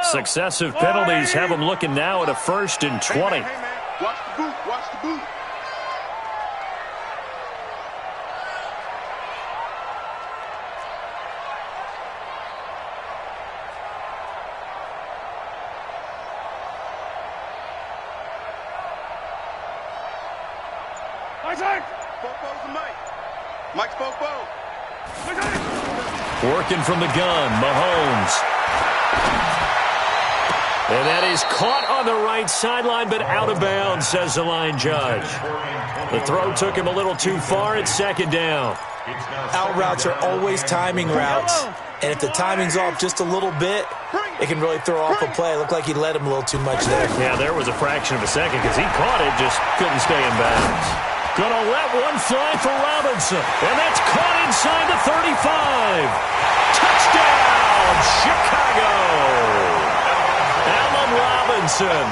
Successive penalties have them looking now at a 1st and 20. Hey, man. Watch the boot. Watch the boot. Mike's Popo. Working from the gun, Mahomes. And that is caught on the right sideline, but out of bounds, says the line judge. The throw took him a little too far. It's 2nd down. Out routes are always timing routes. And if the timing's off just a little bit, it can really throw off a play. It looked like he led him a little too much there. Yeah, there was a fraction of a second because he caught it, just couldn't stay in bounds. Gonna let one fly for Robinson. And that's caught inside the 35. Touchdown, Chicago. Allen Robinson,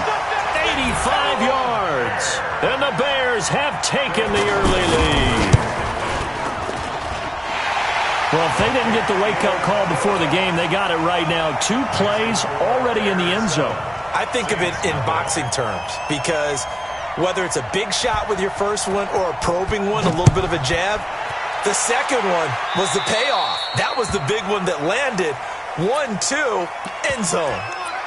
85 yards. And the Bears have taken the early lead. Well, if they didn't get the wake-up call before the game, they got it right now. 2 plays already in the end zone. I think of it in boxing terms because whether it's a big shot with your first one or a probing one, a little bit of a jab, the second one was the payoff. That was the big one that landed. 1-2, end zone.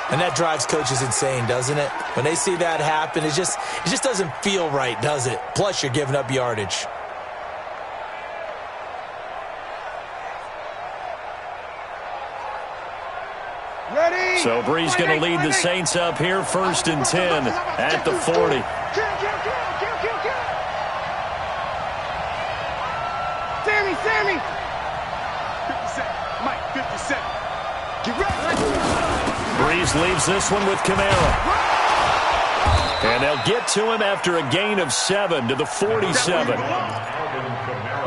And that drives coaches insane, doesn't it? When they see that happen, it just doesn't feel right, does it? Plus, you're giving up yardage. So Brees going to lead the Saints up here, 1st and 10 at the 40. Sammy. 57. Mike, 57. Get ready. Brees leaves this one with Kamara. And they'll get to him after a gain of 7 to the 47.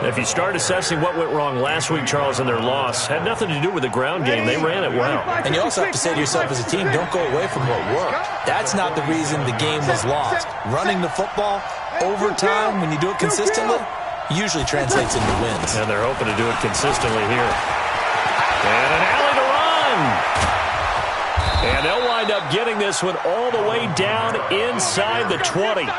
If you start assessing what went wrong last week, Charles, in their loss, had nothing to do with the ground game. They ran it well. And you also have to say to yourself as a team, don't go away from what worked. That's not the reason the game was lost. Running the football, overtime, when you do it consistently, usually translates into wins. And they're hoping to do it consistently here. And an alley to run. And they'll wind up getting this one all the way down inside the 20.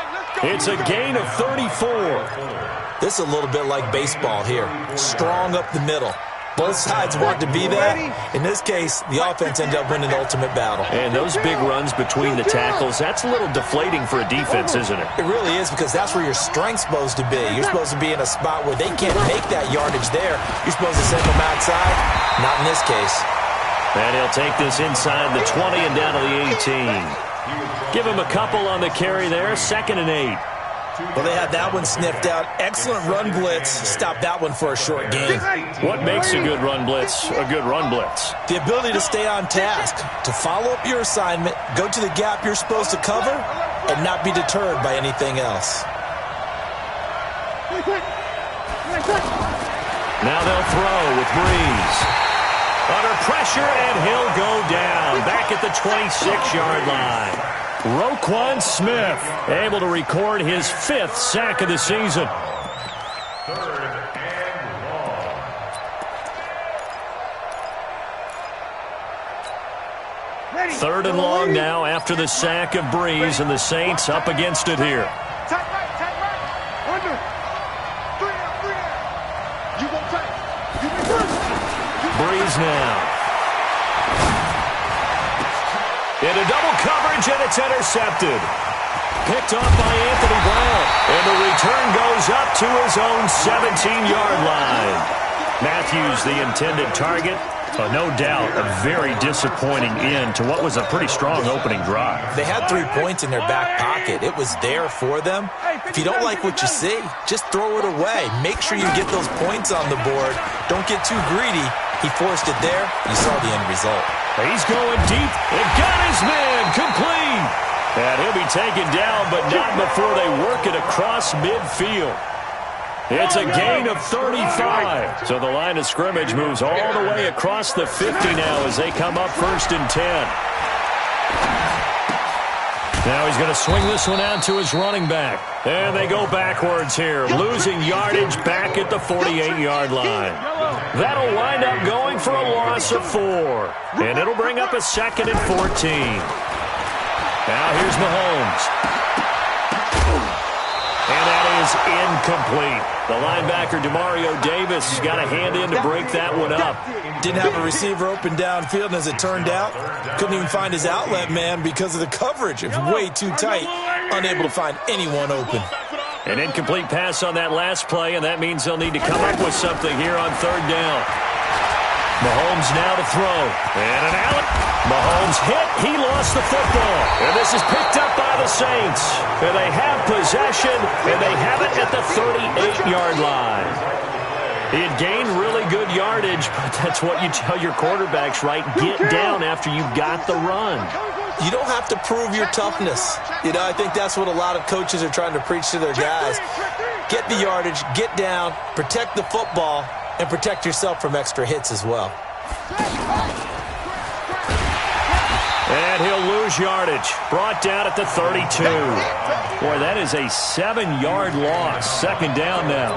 It's a gain of 34. This is a little bit like baseball here. Strong up the middle. Both sides want to be that. In this case, the offense ended up winning the ultimate battle. And those big runs between the tackles, that's a little deflating for a defense, isn't it? It really is, because that's where your strength's supposed to be. You're supposed to be in a spot where they can't make that yardage there. You're supposed to send them outside. Not in this case. And he'll take this inside the 20 and down to the 18. Give him a couple on the carry there. 2nd and 8. Well, they had that one sniffed out. Excellent run blitz. Stop that one for a short gain. What makes a good run blitz a good run blitz? The ability to stay on task, to follow up your assignment, go to the gap you're supposed to cover, and not be deterred by anything else. Now they'll throw with Brees. Under pressure, and he'll go down. Back at the 26-yard line. Roquan Smith able to record his 5th sack of the season. 3rd and long now after the sack of Brees, and the Saints up against it here. Brees now. Into double coverage, and it's intercepted. Picked off by Anthony Brown. And the return goes up to his own 17-yard line. Matthews, the intended target. No doubt a very disappointing end to what was a pretty strong opening drive. They had 3 points in their back pocket. It was there for them. If you don't like what you see, just throw it away. Make sure you get those points on the board. Don't get too greedy. He forced it there. You saw the end result. He's going deep and got his man complete. And he'll be taken down, but not before they work it across midfield. It's a gain of 35. So the line of scrimmage moves all the way across the 50 now as they come up 1st and 10. Now he's going to swing this one out to his running back. And they go backwards here, losing yardage back at the 48-yard line. That'll wind up going for a loss of 4. And it'll bring up a 2nd and 14. Now here's Mahomes. And that is incomplete. The linebacker, Demario Davis, has got a hand in to break that one up. Didn't have a receiver open downfield, and as it turned out, couldn't even find his outlet man because of the coverage. It was way too tight, unable to find anyone open. An incomplete pass on that last play, and that means they'll need to come up with something here on 3rd down. Mahomes now to throw. And an alley. Mahomes hit. He lost the football. And this is picked up by the Saints. And they have possession, and they have it at the 38-yard line. He had gained really good yardage, but that's what you tell your quarterbacks, right? Get down after you got the run. You don't have to prove your toughness. I think that's what a lot of coaches are trying to preach to their guys. Get the yardage, get down, protect the football, and protect yourself from extra hits as well. And he'll lose yardage. Brought down at the 32. Boy, that is a 7-yard loss. 2nd down now.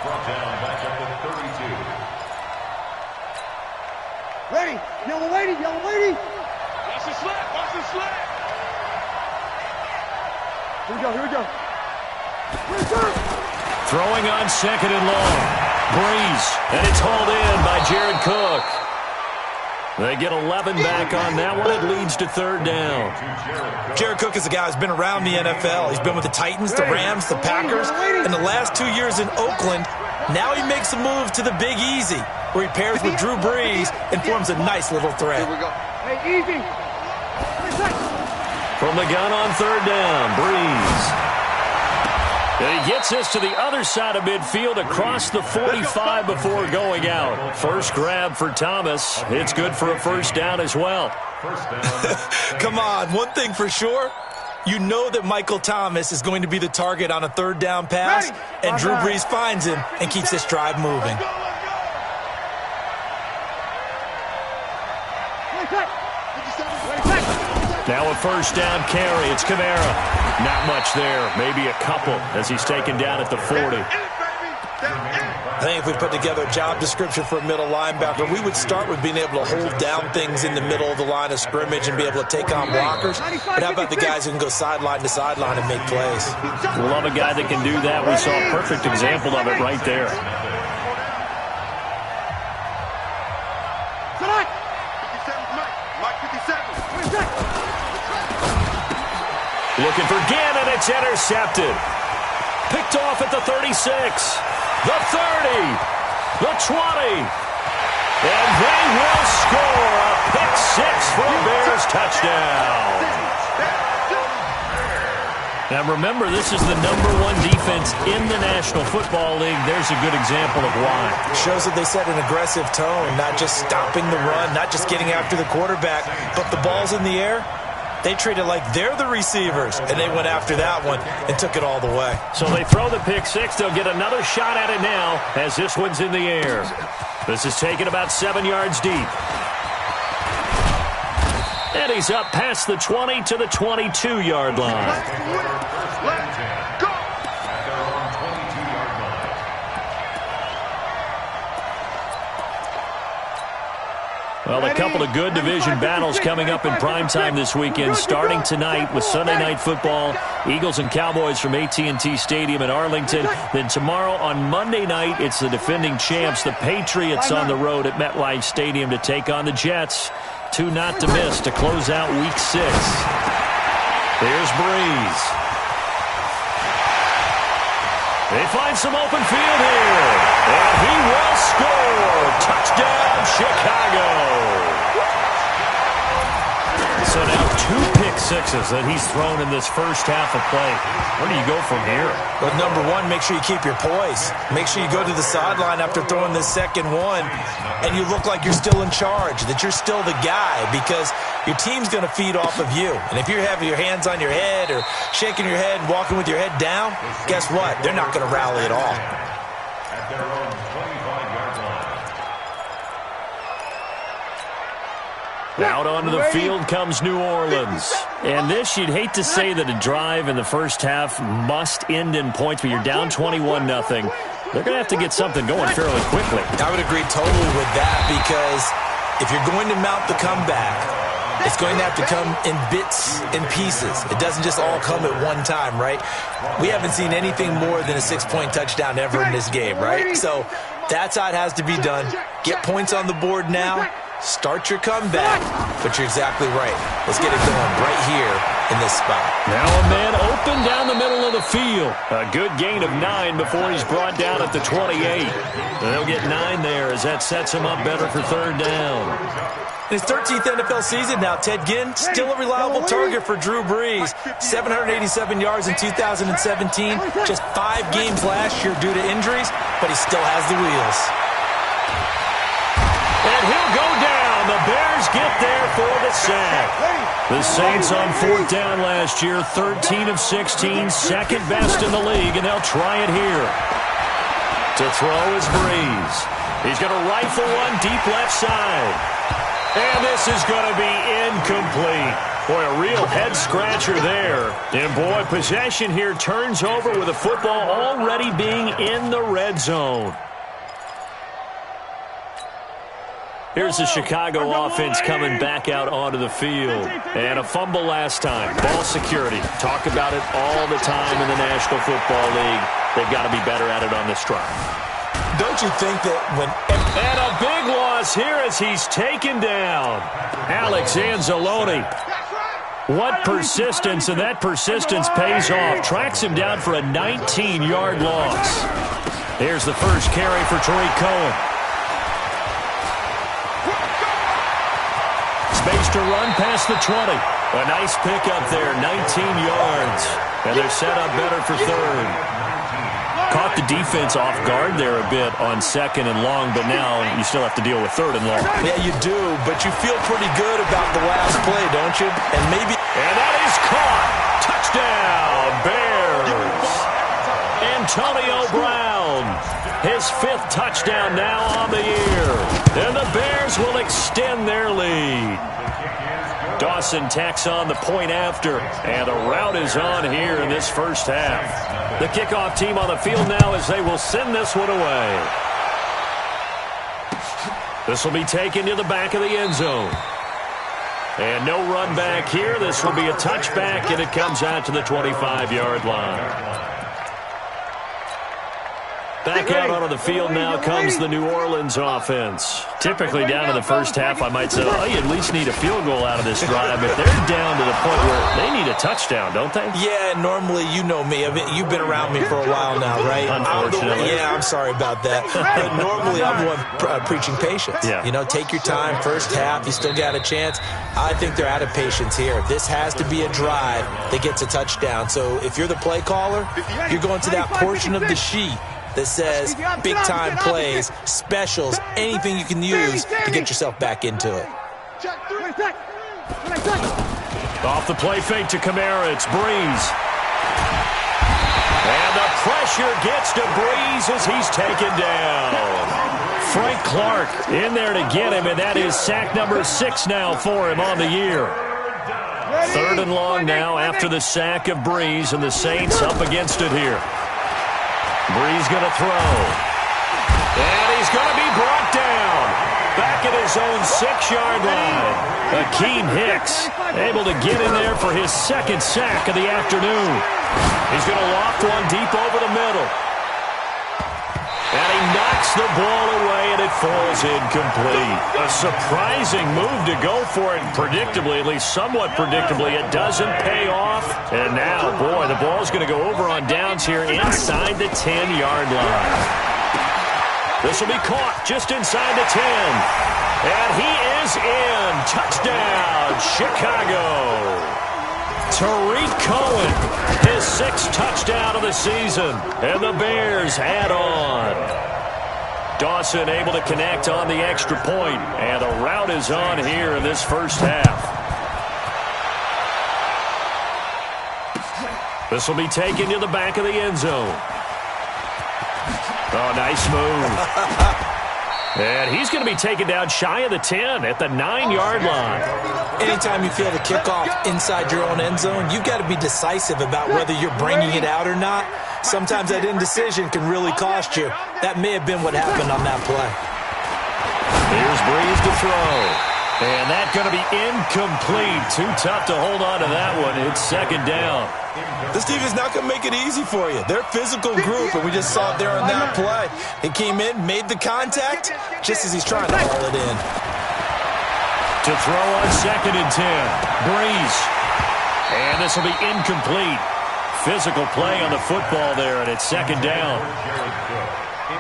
Brought down back at the 32. Ready. Yellow lady, yellow lady. Watch the slap, watch the slap. Here we go, here we go. Throwing on 2nd and long. Breeze, and it's hauled in by Jared Cook. They get 11 back on that one. It leads to 3rd down. Jared Cook is a guy who's been around the NFL. He's been with the Titans, the Rams, the Packers. In the last 2 years in Oakland, now he makes a move to the Big Easy, where he pairs with Drew Brees and forms a nice little threat. Here we go. Hey, easy. From the gun on 3rd down, Breeze. And he gets this to the other side of midfield across the 45 before going out. First grab for Thomas. It's good for a 1st down as well. Come on, one thing for sure. You know that Michael Thomas is going to be the target on a 3rd down pass, and Drew Brees finds him and keeps this drive moving. Now a 1st down carry. It's Kamara. Not much there. Maybe a couple as he's taken down at the 40. I think if we put together a job description for a middle linebacker, we would start with being able to hold down things in the middle of the line of scrimmage and be able to take on blockers. But how about the guys who can go sideline to sideline and make plays? We love a guy that can do that. We saw a perfect example of it right there. Looking for Gannon. It's intercepted. Picked off at the 36. The 30. The 20. And they will score a pick-6 for a Bears touchdown. Now remember, this is the #1 defense in the National Football League. There's a good example of why. Shows that they set an aggressive tone, not just stopping the run, not just getting after the quarterback, but the ball's in the air. They treat it like they're the receivers, and they went after that one and took it all the way. So they throw the pick-6. They'll get another shot at it now as this one's in the air. This is taken about 7 yards deep. And he's up past the 20 to the 22-yard line. Let's go. At their own 22-yard line. Well, a couple of good division battles coming up in primetime this weekend, starting tonight with Sunday Night Football, Eagles and Cowboys from AT&T Stadium in Arlington. Then tomorrow on Monday night, it's the defending champs, the Patriots, on the road at MetLife Stadium to take on the Jets. 2 not to miss to close out Week 6. There's Breeze. They find some open field here. And he will score. Touchdown, Chicago. So now 2 pick-6s that he's thrown in this first half of play. Where do you go from here? But #1, make sure you keep your poise. Make sure you go to the sideline after throwing this second one, and you look like you're still in charge, that you're still the guy, because your team's going to feed off of you. And if you're having your hands on your head or shaking your head and walking with your head down, guess what? They're not going to rally at all. At their own 25-yard line. Out onto the field comes New Orleans. And this, you'd hate to say that a drive in the first half must end in points, but you're down 21-0. They're going to have to get something going fairly quickly. I would agree totally with that, because if you're going to mount the comeback, it's going to have to come in bits and pieces. It doesn't just all come at one time, right? We haven't seen anything more than a 6-point touchdown ever in this game, right? So that's how it has to be done. Get points on the board now. Start your comeback. But you're exactly right. Let's get it going right here in this spot. Now a man open down the middle of the field. A good gain of 9 before he's brought down at the 28. They'll get 9 there as that sets him up better for third down. In his 13th NFL season now, Ted Ginn, still a reliable target for Drew Brees. 787 yards in 2017, just 5 games last year due to injuries, but he still has the wheels. And he'll go down. The Bears get there for the sack. The Saints on fourth down last year, 13 of 16, second best in the league, and they'll try it here. To throw is Brees. He's going to rifle one deep left side. And this is going to be incomplete. Boy, a real head-scratcher there. And, boy, possession here turns over with the football already being in the red zone. Here's the Chicago offense coming back out onto the field. And a fumble last time. Ball security. Talk about it all the time in the National Football League. They've got to be better at it on this drive. Don't you think that when... And a big loss here as he's taken down. Alex Anzalone. What persistence, and that persistence pays off. Tracks him down for a 19-yard loss. Here's the first carry for Tariq Cohen. Space to run past the 20. A nice pickup there, 19 yards. And they're set up better for third. Caught the defense off guard there a bit on second and long, but now you still have to deal with third and long. Yeah, you do, but you feel pretty good about the last play, don't you? And maybe... And that is caught. Touchdown, Bears. Antonio Brown. His 5th touchdown now on the year. And the Bears will extend their lead. Dawson tacks on the point after, and the route is on here in this first half. The kickoff team on the field now as they will send this one away. This will be taken to the back of the end zone. And no run back here. This will be a touchback, and it comes out to the 25-yard line. Back out onto the field now comes the New Orleans offense. Typically down in the first half, I might say, oh, you at least need a field goal out of this drive. But they're down to the point where they need a touchdown, don't they? Yeah, normally, you know me. I mean, you've been around me for a while now, right? Unfortunately. Yeah, I'm sorry about that. But normally, I'm the one preaching patience. Yeah. You know, take your time. First half, you still got a chance. I think they're out of patience here. This has to be a drive that gets a touchdown. So if you're the play caller, you're going to that portion of the sheet that says big-time plays, specials, anything you can use to get yourself back into it. Off the play fake to Kamara, it's Brees. And the pressure gets to Brees as he's taken down. Frank Clark in there to get him, and that is sack number 6 now for him on the year. Third and long now after the sack of Brees, and the Saints up against it here. Brees going to throw. And he's going to be brought down. Back at his own 6-yard line. Akeem Hicks able to get in there for his 2nd sack of the afternoon. He's going to loft one deep over the middle. And he knocks the ball away, and it falls incomplete. A surprising move to go for it predictably, at least somewhat predictably. It doesn't pay off. And now, boy, the ball's going to go over on downs here inside the 10-yard line. This will be caught just inside the 10. And he is in. Touchdown, Chicago. Tariq Cohen, his 6th touchdown of the season, and the Bears add on. Dawson able to connect on the extra point, and the route is on here in this first half. This will be taken to the back of the end zone. Oh, nice move. And he's going to be taken down shy of the 10 at the 9-yard line. Anytime you feel the kickoff inside your own end zone, you've got to be decisive about whether you're bringing it out or not. Sometimes that indecision can really cost you. That may have been what happened on that play. Here's Breeze to throw. And that's going to be incomplete. Too tough to hold on to that one. It's second down. This team is not going to make it easy for you. They're a physical group, and we just saw it there on that play. He came in, made the contact, just as he's trying to haul it in. To throw on second and 10. Breeze. And this will be incomplete. Physical play on the football there, and it's second down.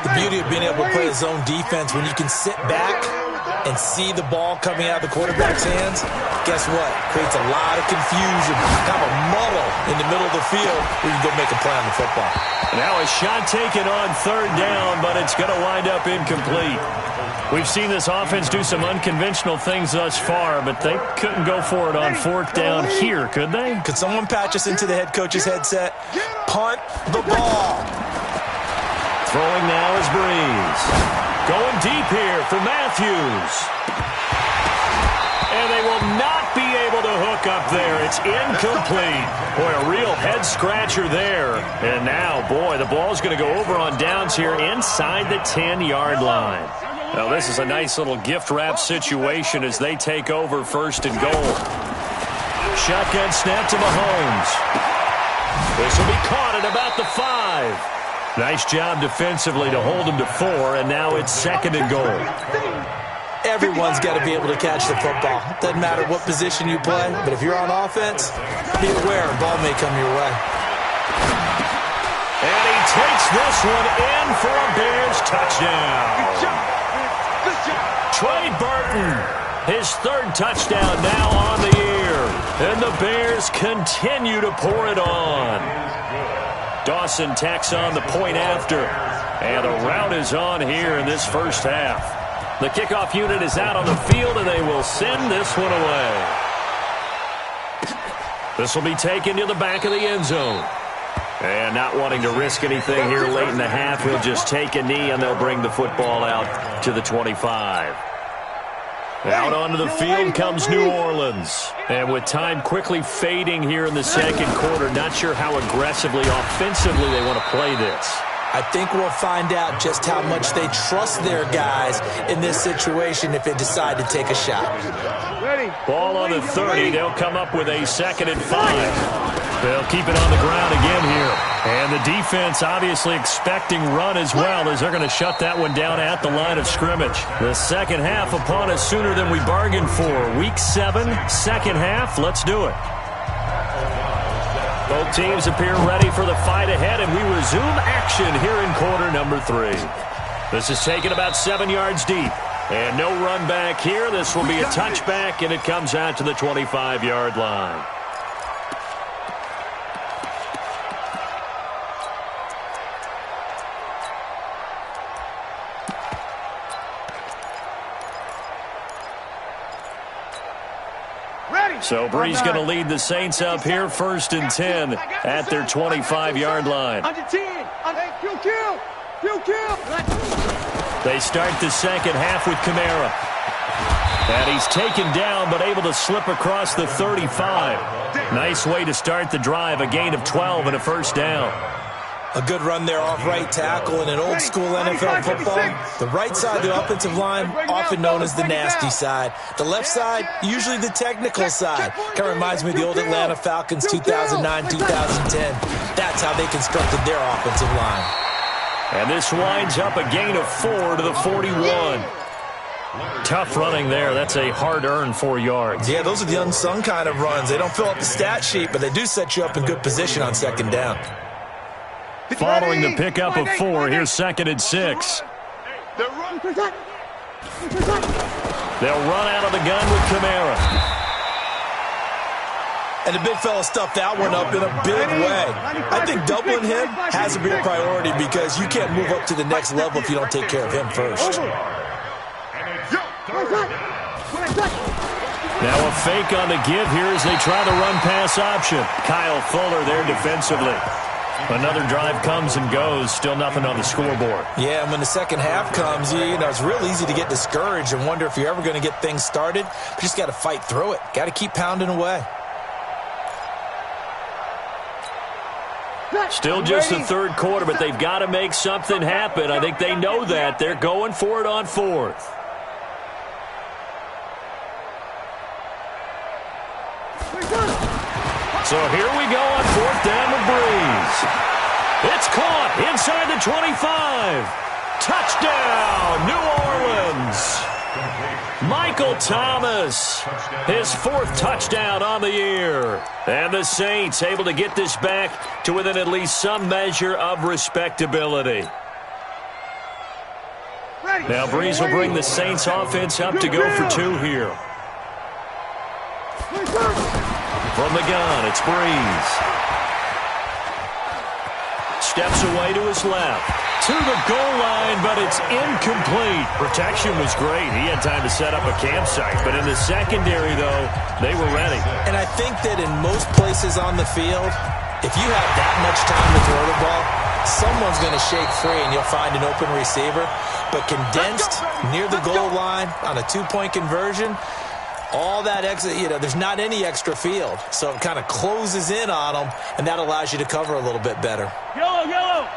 The beauty of being able to play a zone defense when you can sit back and see the ball coming out of the quarterback's hands, guess what? Creates a lot of confusion, kind of a muddle in the middle of the field where you can go make a play on the football. Now a shot taken on third down, but it's going to wind up incomplete. We've seen this offense do some unconventional things thus far, but they couldn't go for it on fourth down here, could they? Could someone patch us into the head coach's headset? Punt the ball. Throwing now is Breeze. Going deep here for Matthews. And they will not be able to hook up there. It's incomplete. Boy, a real head-scratcher there. And now, boy, the ball's going to go over on downs here inside the 10-yard line. Now, this is a nice little gift-wrap situation as they take over first and goal. Shotgun snap to Mahomes. This will be caught at about the 5. Nice job defensively to hold him to 4, and now it's second and goal. Everyone's got to be able to catch the football. Doesn't matter what position you play, but if you're on offense, be aware a ball may come your way. And he takes this one in for a Bears touchdown. Trey Burton, his third touchdown now on the year. And the Bears continue to pour it on. Dawson tacks on the point after. And the rout is on here in this first half. The kickoff unit is out on the field, and they will send this one away. This will be taken to the back of the end zone. And not wanting to risk anything here late in the half, he'll just take a knee, and they'll bring the football out to the 25. Out onto the field comes New Orleans. And with time quickly fading here in the second quarter, not sure how aggressively, offensively they want to play this. I think we'll find out just how much they trust their guys in this situation if they decide to take a shot. Ball on the 30. They'll come up with a second and 5. They'll keep it on the ground again here. And the defense obviously expecting run as well as they're going to shut that one down at the line of scrimmage. The second half upon us sooner than we bargained for. Week 7, second half. Let's do it. Both teams appear ready for the fight ahead, and we resume action here in quarter number 3. This is taken about 7 yards deep. And no run back here. This will be a touchback, and it comes out to the 25-yard line. So Breeze going to lead the Saints up here, first and 10 at their 25-yard line. They start the second half with Kamara. And he's taken down but able to slip across the 35. Nice way to start the drive, a gain of 12 and a first down. A good run there off right tackle in an old-school NFL football. The right side of the offensive line, often known as the nasty side. The left side, usually the technical side. Kind of reminds me of the old Atlanta Falcons 2009-2010. That's how they constructed their offensive line. And this winds up a gain of 4 to the 41. Tough running there. That's a hard-earned 4 yards. Yeah, those are the unsung kind of runs. They don't fill up the stat sheet, but they do set you up in good position on second down. Following the pickup of 4, here's second and 6. They'll run out of the gun with Kamara. And the big fella stuffed that one up in a big way. I think doubling him has to be a priority because you can't move up to the next level if you don't take care of him first. Now a fake on the give here as they try the run-pass option. Kyle Fuller there defensively. Another drive comes and goes, still nothing on the scoreboard. Yeah, and when the second half comes, you know, it's real easy to get discouraged and wonder if you're ever going to get things started. But you just got to fight through it. Got to keep pounding away. Still just the third quarter, but they've got to make something happen. I think they know that. They're going for it on fourth. So here we go on fourth down with Breeze. It's caught inside the 25. Touchdown, New Orleans. Michael Thomas, his fourth touchdown on the year. And the Saints able to get this back to within at least some measure of respectability. Now Breeze will bring the Saints offense up to go for two here. From the gun, it's Breeze. Steps away to his left. To the goal line, but it's incomplete. Protection was great. He had time to set up a campsite. But in the secondary, though, they were ready. And I think that in most places on the field, if you have that much time to throw the ball, someone's going to shake free and you'll find an open receiver. But condensed near the goal line on a two-point conversion, all that extra, you know, there's not any extra field. So it kind of closes in on them, and that allows you to cover a little bit better. Yellow, yellow.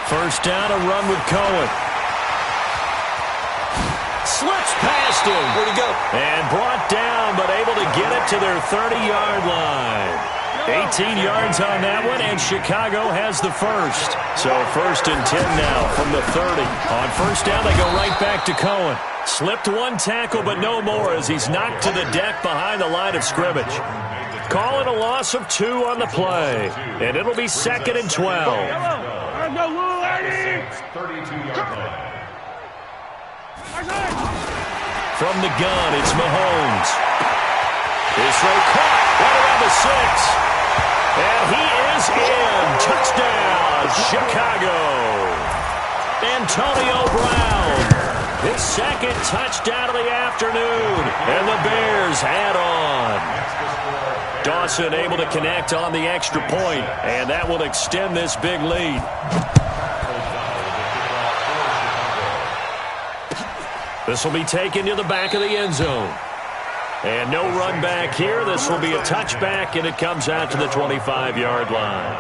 First down, a run with Cohen. Slips past him. Where'd he go? And brought down, but able to get it to their 30-yard line. 18 yards on that one, and Chicago has the first. So first and 10 now from the 30. On first down, they go right back to Cohen. Slipped one tackle, but no more as he's knocked to the deck behind the line of scrimmage. Call it a loss of 2 on the play, and it'll be second and 12. From the gun, it's Mahomes. His throw caught right around the 6. And he is in. Touchdown, Chicago. Antonio Brown. His second touchdown of the afternoon. And the Bears add on. Dawson able to connect on the extra point. And that will extend this big lead. This will be taken to the back of the end zone. And no run back here. This will be a touchback, and it comes out to the 25-yard line.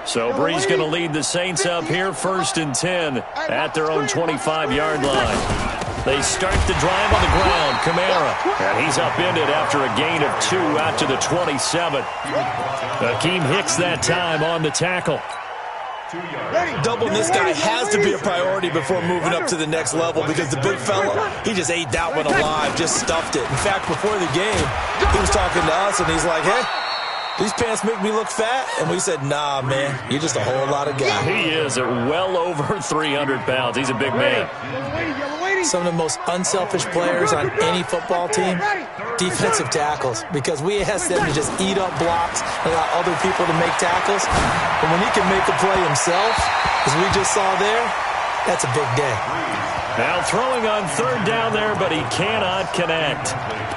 So Breeze going to lead the Saints up here, first and 10 at their own 25-yard line. They start the drive on the ground. Kamara. And he's upended after a gain of 2 out to the 27. Akeem Hicks that time on the tackle. Doubling this guy has to be a priority before moving up to the next level because the big fella, he just ate that one alive, just stuffed it. In fact, before the game, he was talking to us, and he's like, hey, these pants make me look fat? And we said, nah, man, you're just a whole lot of guy. He is at well over 300 pounds. He's a big man. Some of the most unselfish players on any football team, defensive tackles, because we ask them to just eat up blocks and allow other people to make tackles. But when he can make a play himself, as we just saw there, that's a big day. Now throwing on third down there, but he cannot connect.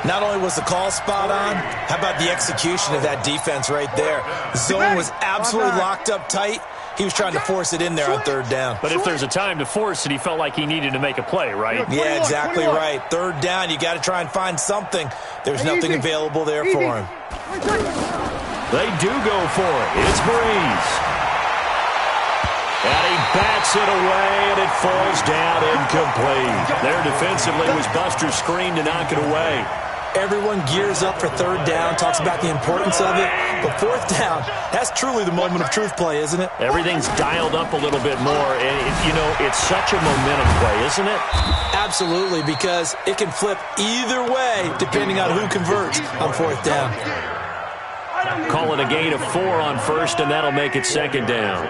Not only was the call spot on, how about the execution of that defense right there? The zone was absolutely locked up tight. He was trying to force it in there on third down. But if there's a time to force it, he felt like he needed to make a play, right? Yeah, exactly right. Third down, you got to try and find something. There's nothing available there for him. They do go for it. It's Breeze. And he bats it away, and it falls down incomplete. There defensively was Buster's screen to knock it away. Everyone gears up for third down, talks about the importance of it. But fourth down, that's truly the moment of truth play, isn't it? Everything's dialed up a little bit more. And, you know, it's such a momentum play, isn't it? Absolutely, because it can flip either way depending on who converts on fourth down. Call it a gain of 4 on first, and that'll make it second down.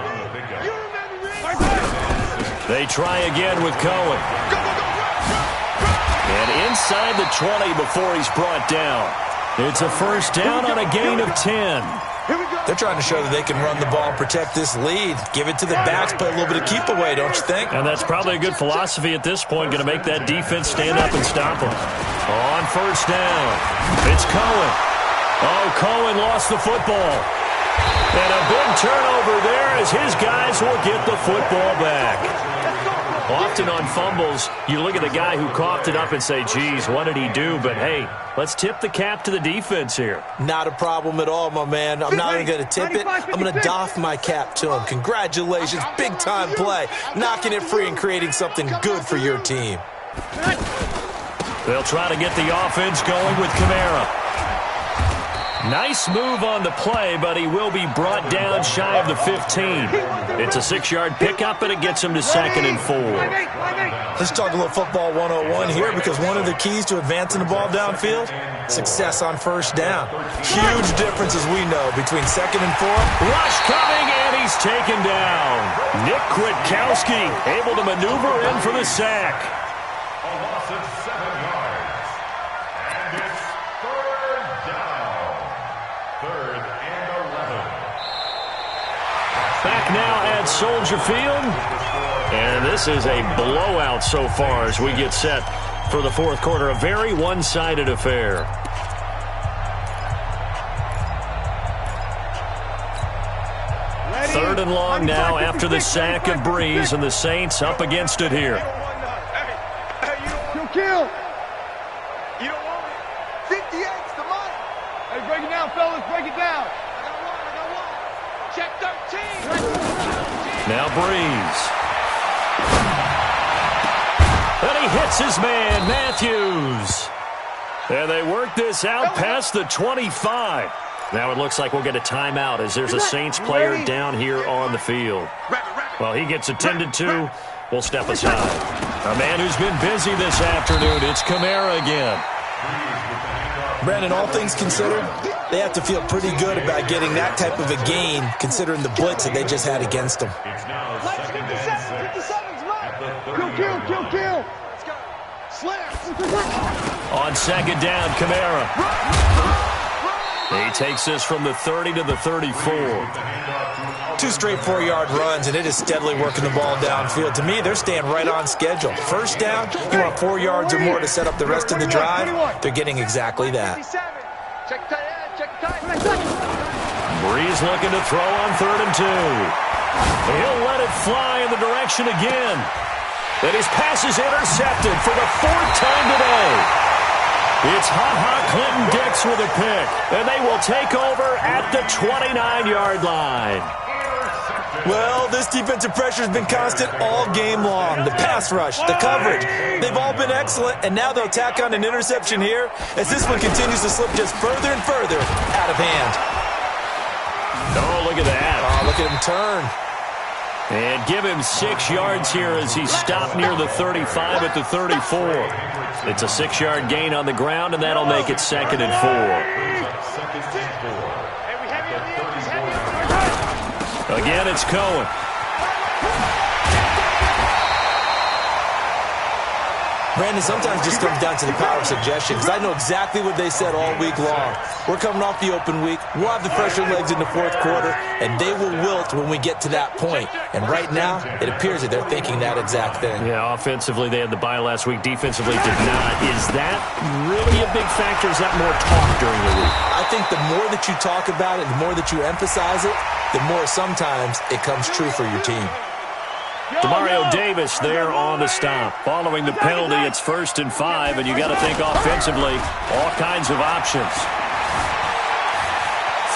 They try again with Cohen. And inside the 20 before he's brought down. It's a first down on a gain of 10. They're trying to show that they can run the ball and protect this lead. Give it to the backs, play a little bit of keep away, don't you think? And that's probably a good philosophy at this point, going to make that defense stand up and stop them. On first down, it's Cohen. Oh, Cohen lost the football. And a big turnover there as his guys will get the football back. Often on fumbles, you look at the guy who coughed it up and say, geez, what did he do? But, hey, let's tip the cap to the defense here. Not a problem at all, my man. I'm not even going to tip it. I'm going to doff my cap to him. Congratulations. Big-time play. Knocking it free and creating something good for your team. They'll try to get the offense going with Kamara. Nice move on the play, but he will be brought down shy of the 15. It's a 6-yard pickup, and it gets him to 2nd and 4. Let's talk a little football 101 here, because one of the keys to advancing the ball downfield, success on first down. Huge difference, as we know, between 2nd and 4. Rush coming, and he's taken down. Nick Kwiatkowski able to maneuver in for the sack. A loss of 7 yards. And it's 3rd down. 3rd and 11. Back now at Soldier Field. And this is a blowout so far as we get set for the fourth quarter. A very one-sided affair. Third and long now after the sack of Breeze, and the Saints up against it here. Kill. You don't want it. 58's the money. Hey, break it down, fellas. Break it down. I got one. Check 13. Now Breeze. And he hits his man, Matthews. And they work this out past the 25. Now it looks like we'll get a timeout as there's a Saints player down here on the field. Well, he gets attended to. We'll step aside. A man who's been busy this afternoon, it's Kamara again. Brandon, all things considered, they have to feel pretty good about getting that type of a gain, considering the blitz that they just had against them. It's now 2nd and 6. Kill. On second down, Kamara. He takes this from the 30 to the 34. 2 straight 4-yard runs, and it is steadily working the ball downfield. To me, they're staying right on schedule. First down, you want 4 yards or more to set up the rest of the drive. They're getting exactly that. Breeze looking to throw on 3rd and 2. He'll let it fly in the direction again. And his pass is intercepted for the 4th time today. It's hot Clinton Dix with a pick, and they will take over at the 29-yard line. Well, this defensive pressure has been constant all game long. The pass rush, the coverage, they've all been excellent, and now they'll tack on an interception here as this one continues to slip just further and further out of hand. Oh, look at that. Oh, look at him turn. And give him 6 yards here as he stopped near the 35 at the 34. It's a 6-yard gain on the ground, and that'll make it 2nd and 4. Again, it's Cohen. Brandon, sometimes it just comes down to the power of suggestion, because I know exactly what they said all week long. We're coming off the open week. We'll have the fresher legs in the fourth quarter, and they will wilt when we get to that point. And right now, it appears that they're thinking that exact thing. Yeah, offensively, they had the bye last week. Defensively, did not. Is that really a big factor? Is that more talk during the week? I think the more that you talk about it, the more that you emphasize it, the more sometimes it comes true for your team. Demario Davis there on the stop. Following the penalty, it's 1st and 5, and you got to think offensively, all kinds of options.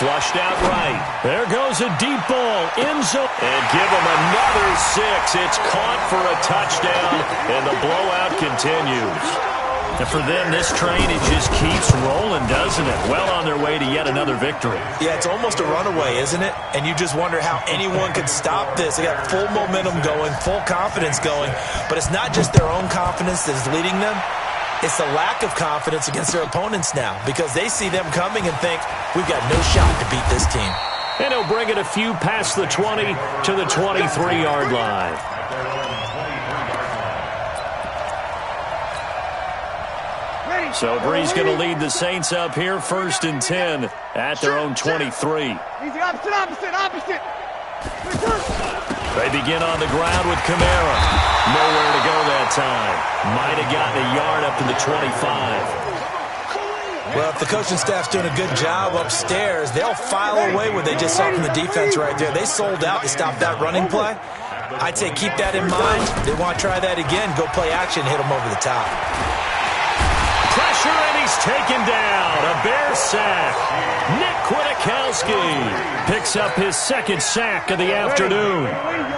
Flushed out right. There goes a deep ball. End zone. And give him another 6. It's caught for a touchdown, and the blowout continues. And for them, this train, it just keeps rolling, doesn't it? Well on their way to yet another victory. Yeah, it's almost a runaway, isn't it? And you just wonder how anyone could stop this. They got full momentum going, full confidence going. But it's not just their own confidence that's leading them. It's the lack of confidence against their opponents now, because they see them coming and think, we've got no shot to beat this team. And he'll bring it a few past the 20 to the 23-yard line. So Brees going to lead the Saints up here, 1st and 10 at their own 23. Easy, opposite. They begin on the ground with Kamara. Nowhere to go that time. Might have gotten a yard up to the 25. Well, if the coaching staff's doing a good job upstairs, they'll file away what they just saw from the defense right there. They sold out to stop that running play. I'd say keep that in mind. They want to try that again. Go play action, hit them over the top. Pressure, and he's taken down. A Bear sack. Nick Kwiatkowski picks up his 2nd sack of the afternoon.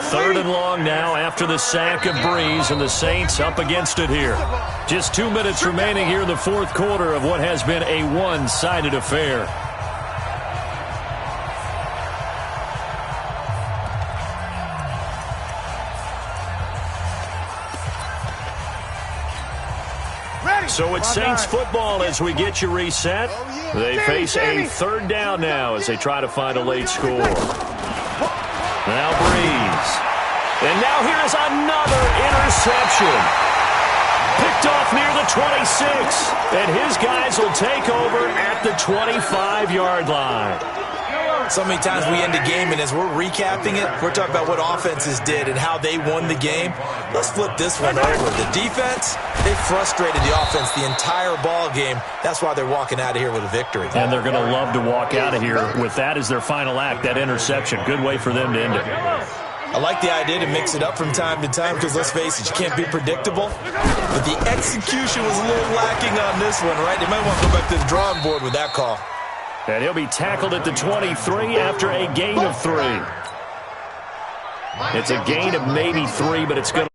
3rd and long now after the sack of Brees, and the Saints up against it here. Just 2 minutes remaining here in the 4th quarter of what has been a one-sided affair. So it's Saints football as we get you reset. They face a 3rd down now as they try to find a late score. Now Brees. And now here is another interception. Picked off near the 26. And his guys will take over at the 25-yard line. So many times we end a game, and as we're recapping it, we're talking about what offenses did and how they won the game. Let's flip this one over. The defense, they frustrated the offense the entire ball game. That's why they're walking out of here with a victory. And they're going to love to walk out of here with that as their final act, that interception. Good way for them to end it. I like the idea to mix it up from time to time because, let's face it, you can't be predictable. But the execution was a little lacking on this one, right? They might want to go back to the drawing board with that call. And he'll be tackled at the 23 after a gain of 3. It's a gain of maybe 3, but it's going to...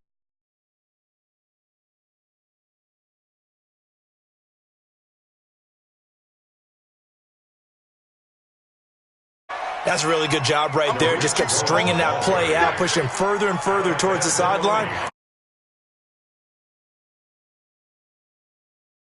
That's a really good job right there. Just kept stringing that play out, pushing further and further towards the sideline.